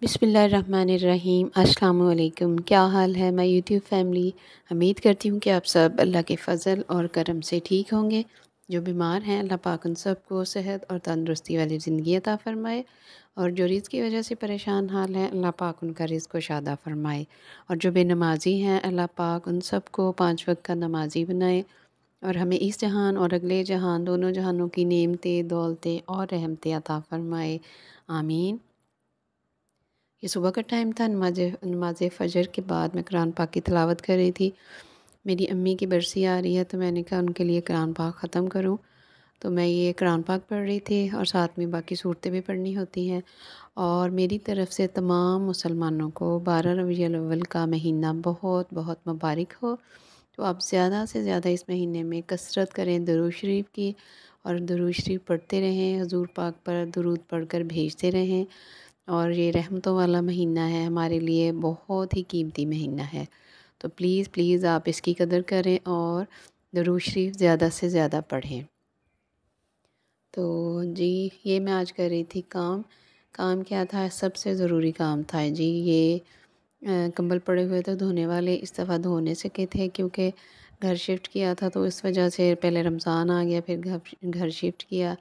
बिस्मिल्लाहिर्रहमानिर्रहीम। अस्सलाम वालेकुम। क्या हाल है माय यूट्यूब फैमिली। उम्मीद करती हूँ कि आप सब अल्लाह के फ़ज़ल और करम से ठीक होंगे। जो बीमार हैं अल्लाह पाक उन सबको सेहत और तंदुरुस्ती वाली ज़िंदगी अता फ़रमाए, और जो रिज़्क़ की वजह से परेशान हाल हैं अल्लाह पाक उनका रिज़्क़ कुशादा फ़रमाए, और जो बेनमाज़ी हैं अल्लाह पाक उन सबको 5 वक्त का नमाज़ी बनाए, और हमें इस जहान और अगले जहान दोनों जहानों की नेमतें, दौलतें और रहमतें अता फ़रमाए। आमीन। ये सुबह का टाइम था। नमाज़ फ़जर के बाद मैं कुरान पाक की तिलावत कर रही थी। मेरी अम्मी की बरसी आ रही है, तो मैंने कहा उनके लिए कुरान पाक ख़त्म करूँ। तो मैं ये कुरान पाक पढ़ रही थी और साथ में बाकी सूरतें भी पढ़नी होती हैं। और मेरी तरफ़ से तमाम मुसलमानों को 12 रबीउल अव्वल का महीना बहुत बहुत मुबारक हो। तो आप ज़्यादा से ज़्यादा इस महीने में कसरत करें दुरूद शरीफ की, और दुरूद शरीफ पढ़ते रहें, हुज़ूर पाक पर दुरूद पढ़कर भेजते रहें। और ये रहमतों वाला महीना है, हमारे लिए बहुत ही कीमती महीना है। तो प्लीज़ प्लीज़ आप इसकी कदर करें और दुरूद शरीफ ज़्यादा से ज़्यादा पढ़ें। तो जी, ये मैं आज कर रही थी काम। काम क्या था? सबसे ज़रूरी काम था जी ये। कंबल पड़े हुए थे धोने वाले, इस दफ़ा धो नहीं सके थे क्योंकि घर शिफ्ट किया था, तो इस वजह से पहले रमज़ान आ गया, फिर घर शिफ्ट किया,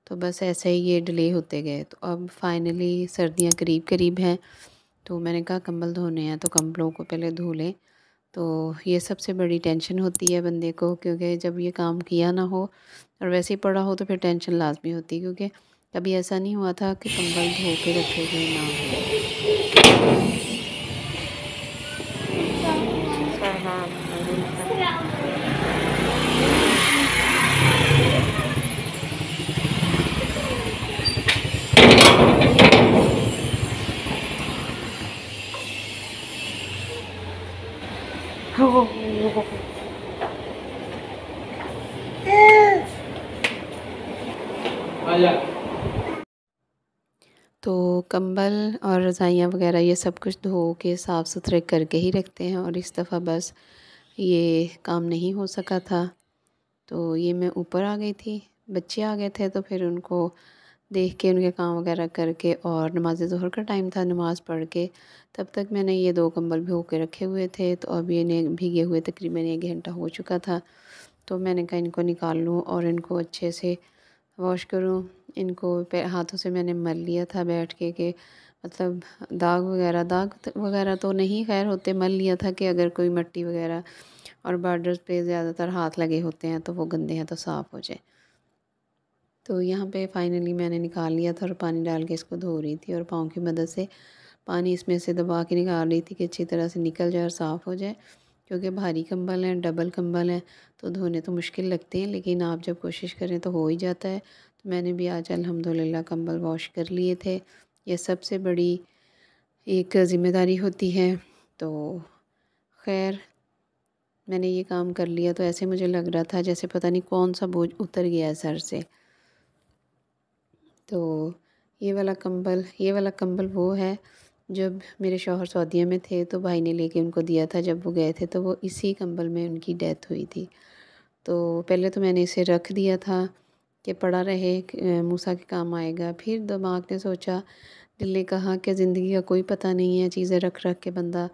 तो बस ऐसे ही ये डिले होते गए। तो अब फाइनली सर्दियाँ करीब करीब हैं, तो मैंने कहा कंबल धोने हैं तो कंबलों को पहले धो लें। तो ये सबसे बड़ी टेंशन होती है बंदे को, क्योंकि जब ये काम किया ना हो और वैसे ही पड़ा हो तो फिर टेंशन लाज़मी होती है, क्योंकि कभी ऐसा नहीं हुआ था कि कंबल धो के रखे हुए ना हो। तो कंबल और रज़ाइयाँ वगैरह ये सब कुछ धो के साफ़ सुथरे करके ही रखते हैं, और इस दफ़ा बस ये काम नहीं हो सका था। तो ये मैं ऊपर आ गई थी, बच्चे आ गए थे, तो फिर उनको देख के उनके काम वगैरह करके, और नमाज़ ज़ोहर का टाइम था, नमाज़ पढ़ के तब तक मैंने ये 2 कंबल भिगो के रखे हुए थे। तो अब ये भीगे हुए तकरीबन 1 घंटा हो चुका था। तो मैंने कहा इनको निकाल लूँ और इनको अच्छे से वॉश करूँ। इनको हाथों से मैंने मल लिया था बैठ के, कि मतलब दाग वगैरह तो नहीं खैर होते, मल लिया था कि अगर कोई मिट्टी वगैरह और बॉर्डर्स पे ज़्यादातर हाथ लगे होते हैं तो वो गंदे हैं तो साफ़ हो जाए। तो यहाँ पे फाइनली मैंने निकाल लिया था और पानी डाल के इसको धो रही थी, और पाँव की मदद से पानी इसमें से दबा के निकाल रही थी कि अच्छी तरह से निकल जाए और साफ़ हो जाए। क्योंकि भारी कंबल हैं, डबल कंबल हैं, तो धोने तो मुश्किल लगते हैं, लेकिन आप जब कोशिश करें तो हो ही जाता है। तो मैंने भी आज अल्हम्दुलिल्लाह कंबल वॉश कर लिए थे। ये सबसे बड़ी एक ज़िम्मेदारी होती है। तो खैर मैंने ये काम कर लिया, तो ऐसे मुझे लग रहा था जैसे पता नहीं कौन सा बोझ उतर गया है सर से। तो ये वाला कंबल वो है, जब मेरे शौहर सऊदीया में थे तो भाई ने लेके उनको दिया था, जब वो गए थे तो वो इसी कंबल में उनकी डेथ हुई थी। तो पहले तो मैंने इसे रख दिया था कि पड़ा रहे, मूसा के काम आएगा। फिर दिमाग ने सोचा, दिल ने कहा कि ज़िंदगी का कोई पता नहीं है, चीज़ें रख रख के बंदा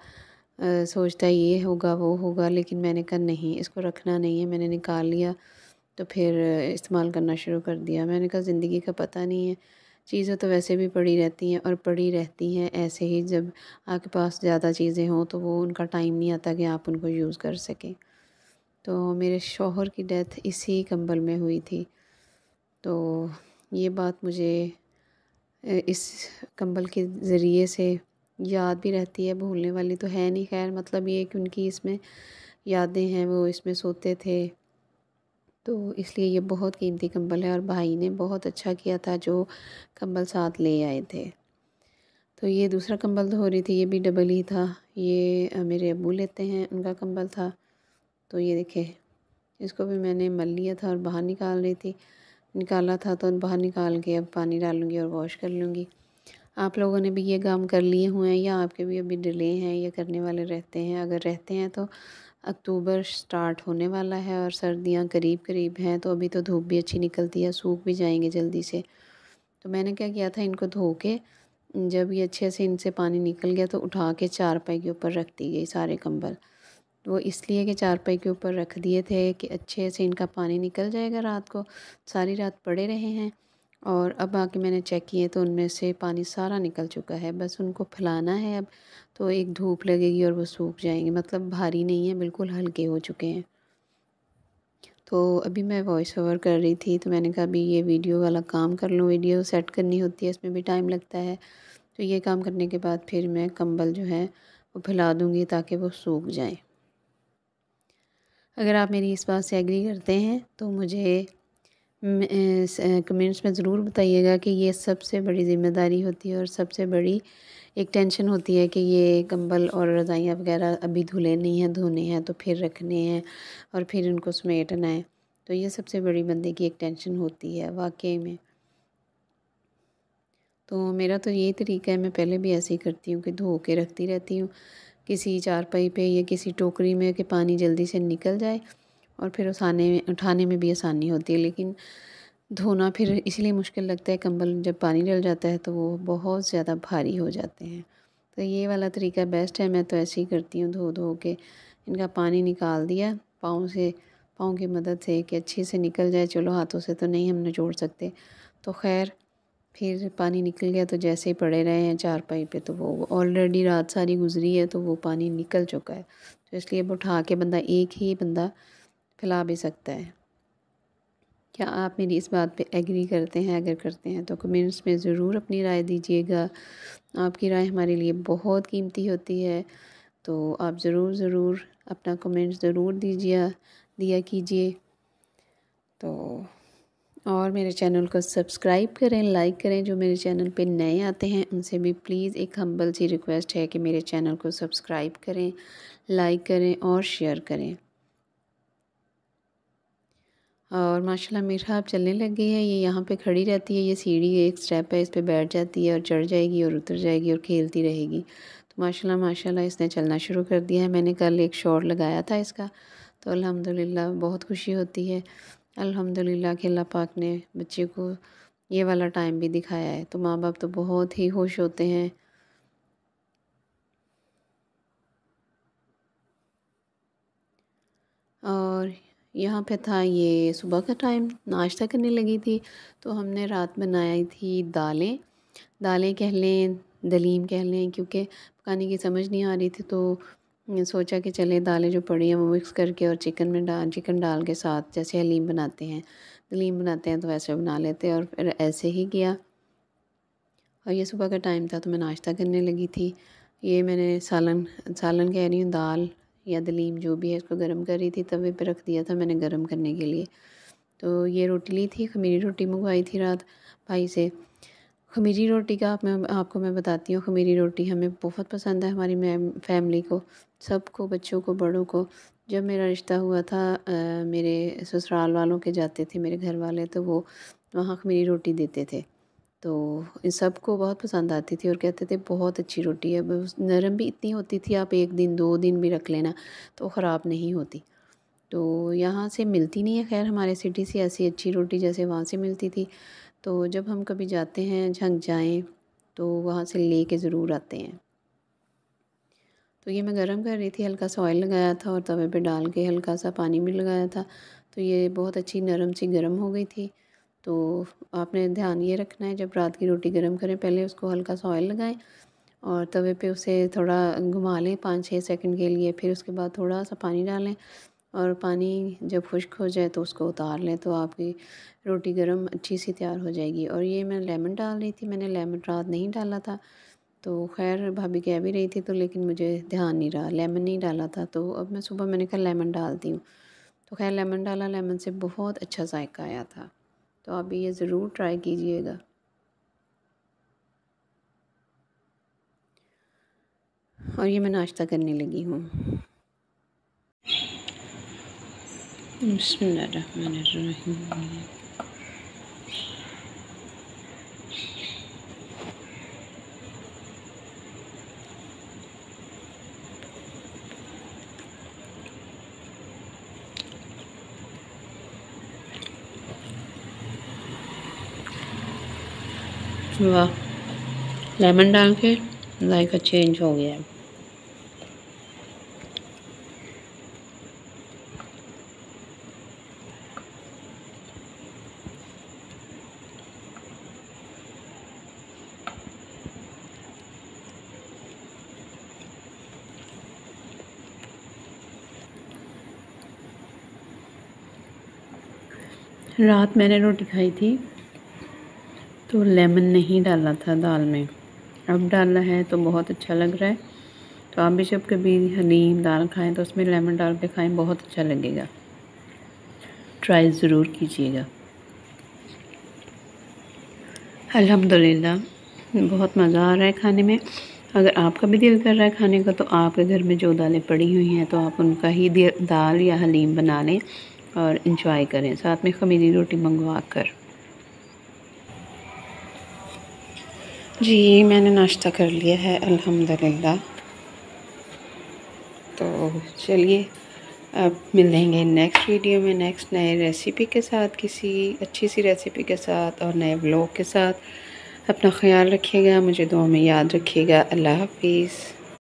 सोचता है ये होगा वो होगा, लेकिन मैंने कहा नहीं, इसको रखना नहीं है। मैंने निकाल लिया, तो फिर इस्तेमाल करना शुरू कर दिया। मैंने कहा ज़िंदगी का पता नहीं है, चीज़ें तो वैसे भी पड़ी रहती हैं, और पड़ी रहती हैं ऐसे ही, जब आपके पास ज़्यादा चीज़ें हों तो वो उनका टाइम नहीं आता कि आप उनको यूज़ कर सकें। तो मेरे शौहर की डेथ इसी कंबल में हुई थी। तो ये बात मुझे इस कंबल के ज़रिए से याद भी रहती है, भूलने वाली तो है नहीं। खैर मतलब ये कि उनकी इसमें यादें हैं, वो इसमें सोते थे, तो इसलिए ये बहुत कीमती कंबल है, और भाई ने बहुत अच्छा किया था जो कंबल साथ ले आए थे। तो ये दूसरा कंबल धो रही थी, ये भी डबल ही था। ये मेरे अब्बू लेते हैं, उनका कंबल था। तो ये देखिए, इसको भी मैंने मल लिया था और बाहर निकाल रही थी, निकाला था तो बाहर निकाल के अब पानी डालूँगी और वॉश कर लूँगी। आप लोगों ने भी ये काम कर लिए हुए हैं, या आपके भी अभी डिले हैं, या करने वाले रहते हैं? अगर रहते हैं तो अक्टूबर स्टार्ट होने वाला है और सर्दियाँ करीब करीब हैं, तो अभी तो धूप भी अच्छी निकलती है, सूख भी जाएंगे जल्दी से। तो मैंने क्या किया था, इनको धो के जब ये अच्छे से इनसे पानी निकल गया तो उठा के चारपाई के ऊपर रख दी गई सारे कंबल। वो इसलिए कि चारपाई के ऊपर रख दिए थे कि अच्छे से इनका पानी निकल जाएगा रात को। सारी रात पड़े रहे हैं और अब आके मैंने चेक किए तो उनमें से पानी सारा निकल चुका है। बस उनको फैलाना है अब, तो एक धूप लगेगी और वो सूख जाएंगे। मतलब भारी नहीं है, बिल्कुल हल्के हो चुके हैं। तो अभी मैं वॉइस ओवर कर रही थी तो मैंने कहा अभी ये वीडियो वाला काम कर लूँ। वीडियो सेट करनी होती है, इसमें भी टाइम लगता है। तो ये काम करने के बाद फिर मैं कंबल जो है वो फैला दूँगी ताकि वो सूख जाएँ। अगर आप मेरी इस बात से एग्री करते हैं तो मुझे कमेंट्स में ज़रूर बताइएगा कि ये सबसे बड़ी ज़िम्मेदारी होती है और सबसे बड़ी एक टेंशन होती है कि ये कंबल और रज़ाइयाँ वगैरह अभी धुले नहीं हैं, धोने हैं तो फिर रखने हैं और फिर उनको समेटना है। तो ये सबसे बड़ी बंदे की एक टेंशन होती है वाक़ई में। तो मेरा तो यही तरीका है, मैं पहले भी ऐसे ही करती हूँ कि धो के रखती रहती हूँ किसी चारपाई पे या किसी टोकरी में कि पानी जल्दी से निकल जाए और फिर उठाने में भी आसानी होती है। लेकिन धोना फिर इसलिए मुश्किल लगता है, कंबल जब पानी डल जाता है तो वो बहुत ज़्यादा भारी हो जाते हैं। तो ये वाला तरीका बेस्ट है, मैं तो ऐसे ही करती हूँ, धो धो के इनका पानी निकाल दिया पाँव की मदद से कि अच्छे से निकल जाए। चलो हाथों से तो नहीं हम निचोड़ सकते, तो खैर फिर पानी निकल गया तो जैसे ही पड़े रहे हैं चारपाई पे तो वो ऑलरेडी रात सारी गुजरी है तो वो पानी निकल चुका है। तो इसलिए अब उठा के बंदा एक ही बंदा फैला भी सकता है। क्या आप मेरी इस बात पे एग्री करते हैं? अगर करते हैं तो कमेंट्स में ज़रूर अपनी राय दीजिएगा। आपकी राय हमारे लिए बहुत कीमती होती है, तो आप ज़रूर अपना कमेंट ज़रूर दिया कीजिए। तो और मेरे चैनल को सब्सक्राइब करें, लाइक करें। जो मेरे चैनल पे नए आते हैं उनसे भी प्लीज़ एक हम्बल सी रिक्वेस्ट है कि मेरे चैनल को सब्सक्राइब करें, लाइक करें और शेयर करें। और माशाल्लाह मेरा अब चलने लग गई है, ये यहाँ पे खड़ी रहती है, ये सीढ़ी एक स्टेप है, इस पे बैठ जाती है और चढ़ जाएगी और उतर जाएगी और खेलती रहेगी। तो माशाल्लाह इसने चलना शुरू कर दिया है। मैंने कल एक शॉट लगाया था इसका, तो अल्हम्दुलिल्लाह बहुत खुशी होती है। अल्हम्दुलिल्लाह कि अल्लाह पाक ने बच्चे को ये वाला टाइम भी दिखाया है, तो माँ बाप तो बहुत ही खुश होते हैं। और यहाँ पे था ये सुबह का टाइम, नाश्ता करने लगी थी, तो हमने रात बनाई थी दालें कह लें, दलीम कह लें, क्योंकि पकाने की समझ नहीं आ रही थी तो सोचा कि चले दालें जो पड़ी हैं वो मिक्स करके और चिकन डाल के साथ जैसे हलीम बनाते हैं, दलीम बनाते हैं तो वैसे बना लेते हैं और फिर ऐसे ही किया। और ये सुबह का टाइम था तो मैं नाश्ता करने लगी थी। ये मैंने सालन सालन कह रही हूँ, दाल या दलीम जो भी है इसको गर्म कर रही थी, तवे पे रख दिया था मैंने गर्म करने के लिए। तो ये रोटी ली थी, खमीरी रोटी मंगवाई थी रात भाई से। खमीरी रोटी का आपको मैं बताती हूँ, खमीरी रोटी हमें बहुत पसंद है, हमारी फैमिली को, सबको, बच्चों को, बड़ों को। जब मेरा रिश्ता हुआ था मेरे ससुराल वालों के जाते थे मेरे घर वाले, तो वो वहाँ खमीरी रोटी देते थे, तो इन सबको बहुत पसंद आती थी और कहते थे बहुत अच्छी रोटी है। नरम भी इतनी होती थी, आप 1 दिन 2 दिन भी रख लेना तो ख़राब नहीं होती। तो यहाँ से मिलती नहीं है, खैर हमारे सिटी से ऐसी अच्छी रोटी जैसे वहाँ से मिलती थी। तो जब हम कभी जाते हैं, झंग जाएँ तो वहाँ से ले के ज़रूर आते हैं। तो ये मैं गरम कर रही थी, हल्का सा ऑयल लगाया था और तवे पे डाल के हल्का सा पानी भी लगाया था, तो ये बहुत अच्छी नरम सी गर्म हो गई थी। तो आपने ध्यान ये रखना है, जब रात की रोटी गर्म करें पहले उसको हल्का सा ऑयल लगाएं और तवे पे उसे थोड़ा घुमा लें 5-6 सेकंड के लिए, फिर उसके बाद थोड़ा सा पानी डालें और पानी जब खुश्क हो जाए तो उसको उतार लें, तो आपकी रोटी गर्म अच्छी सी तैयार हो जाएगी। और ये मैं लेमन डाल रही थी, मैंने लेमन रात नहीं डाला था, तो खैर भाभी कह भी रही थी तो, लेकिन मुझे ध्यान नहीं रहा, लेमन नहीं डाला था। तो अब मैं सुबह मैंने कहा लेमन डालती हूँ, तो खैर लेमन डाला, लेमन से बहुत अच्छा जायका आया था। तो आप भी ये ज़रूर ट्राई कीजिएगा। और ये मैं नाश्ता करने लगी हूँ। बिस्मिल्लाहिर्रहमानिर्रहीम। वाह, लेमन डाल के जायका चेंज हो गया है। रात मैंने रोटी खाई थी तो लेमन नहीं डाला था दाल में, अब डाला है तो बहुत अच्छा लग रहा है। तो आप भी जब कभी हलीम दाल खाएं तो उसमें लेमन डाल के खाएं, बहुत अच्छा लगेगा। ट्राई ज़रूर कीजिएगा। अल्हम्दुलिल्लाह बहुत मज़ा आ रहा है खाने में। अगर आपका भी दिल कर रहा है खाने का तो आपके घर में जो दालें पड़ी हुई हैं तो आप उनका ही दाल या हलीम बना लें और इंजॉय करें, साथ में ख़मीरी रोटी मंगवा कर। जी मैंने नाश्ता कर लिया है अल्हम्दुलिल्लाह। तो चलिए अब मिलेंगे नेक्स्ट वीडियो में नेक्स्ट नए रेसिपी के साथ, किसी अच्छी सी रेसिपी के साथ और नए व्लॉग के साथ। अपना ख्याल रखिएगा, मुझे दुआ में याद रखिएगा। अल्लाह हाफिज़।